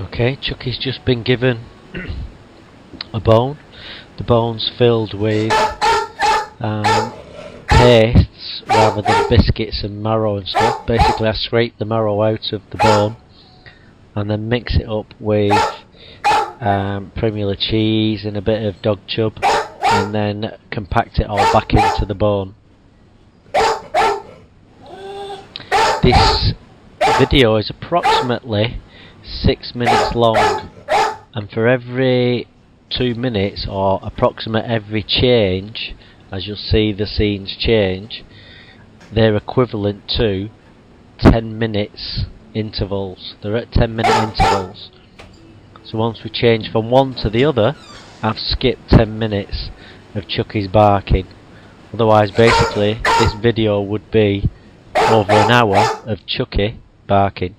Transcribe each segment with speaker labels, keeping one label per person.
Speaker 1: Okay, Chucky's just been given a bone. The bone's filled with pastes rather than biscuits and marrow and stuff. Basically, I scrape the marrow out of the bone and then mix it up with Primula cheese and a bit of dog chub, and then compact it all back into the bone. This video is approximately 6 minutes long, and for every 2 minutes, or approximate every change, as you'll see the scenes change, they're equivalent to 10 minutes intervals. They're at 10-minute intervals. So once we change from one to the other, I've skipped 10 minutes of Chucky's barking. Otherwise, basically, this video would be over an hour of Chucky barking.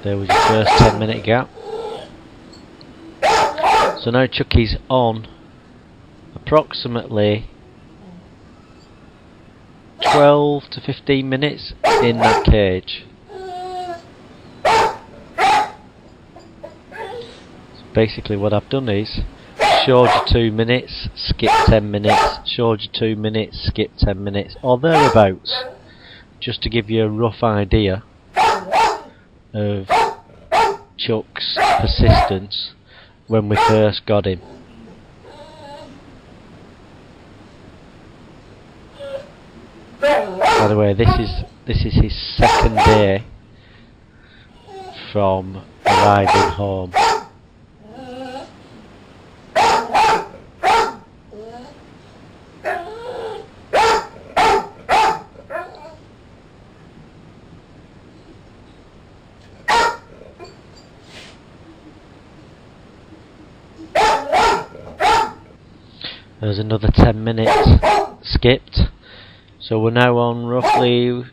Speaker 1: There was your first 10-minute gap. So now Chucky's on approximately 12 to 15 minutes in that cage. So basically what I've done is showed you 2 minutes, skip 10 minutes, showed you 2 minutes, skip 10 minutes, or thereabouts, just to give you a rough idea of Chuck's persistence when we first got him. By the way, this is his second day from arriving home. There's another 10 minutes skipped. So we're now on roughly,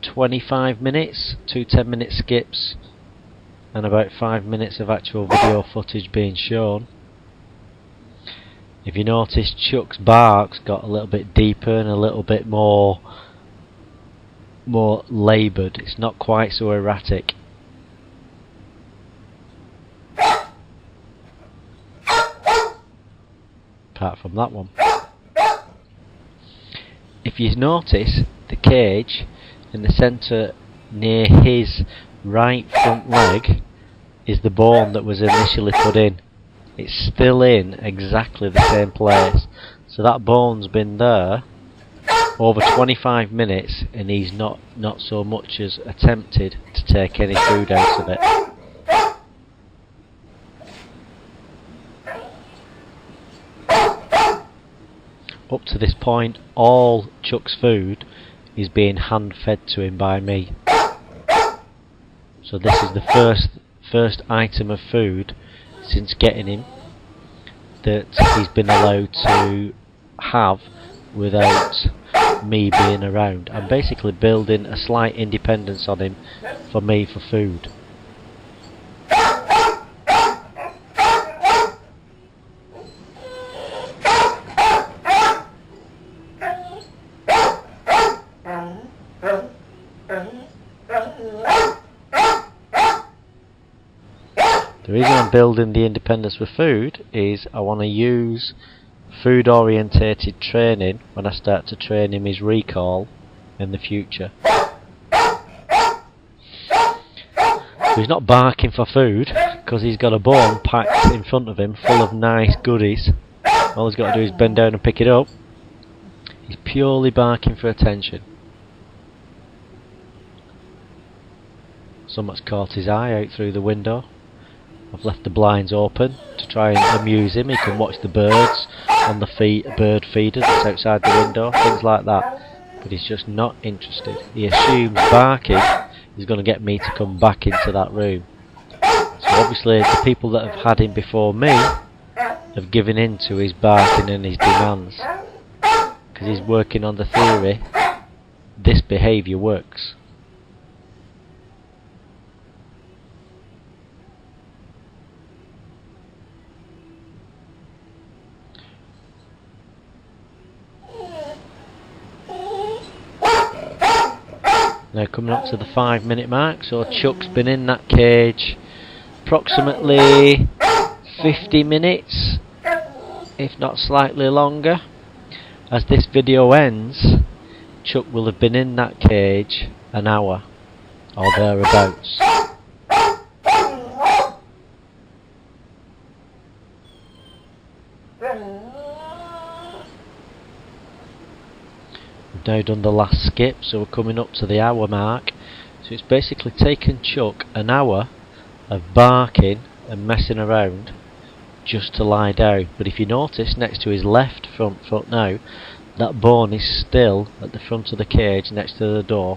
Speaker 1: 25 minutes? 2 10-minute skips and about 5 minutes of actual video footage being shown. If you notice, Chuck's barks got a little bit deeper and a little bit more laboured. It's not quite so erratic. Apart from that one. If you notice, the cage in the centre near his right front leg is the bone that was initially put in. It's still in exactly the same place. So that bone's been there over 25 minutes and he's not so much as attempted to take any food out of it. Up to this point, all Chuck's food is being hand-fed to him by me. So this is the first item of food since getting him that he's been allowed to have without me being around. I'm basically building a slight independence on him for me for food. The reason I'm building the independence with food is I want to use food orientated training when I start to train him his recall in the future. So he's not barking for food because he's got a bone packed in front of him full of nice goodies. All he's got to do is bend down and pick it up. He's purely barking for attention. Something's caught his eye out through the window. I've left the blinds open to try and amuse him. He can watch the birds on the bird feeder that's outside the window, things like that. But he's just not interested. He assumes barking is going to get me to come back into that room. So obviously the people that have had him before me have given in to his barking and his demands. Because he's working on the theory this behaviour works. Now coming up to the 5-minute mark, so Chuck's been in that cage approximately 50 minutes, if not slightly longer. As this video ends, Chuck will have been in that cage an hour or thereabouts. We've now done the last skip, so we're coming up to the hour mark. So it's basically taken Chuck an hour of barking and messing around just to lie down. But if you notice, next to his left front foot now, that bone is still at the front of the cage next to the door.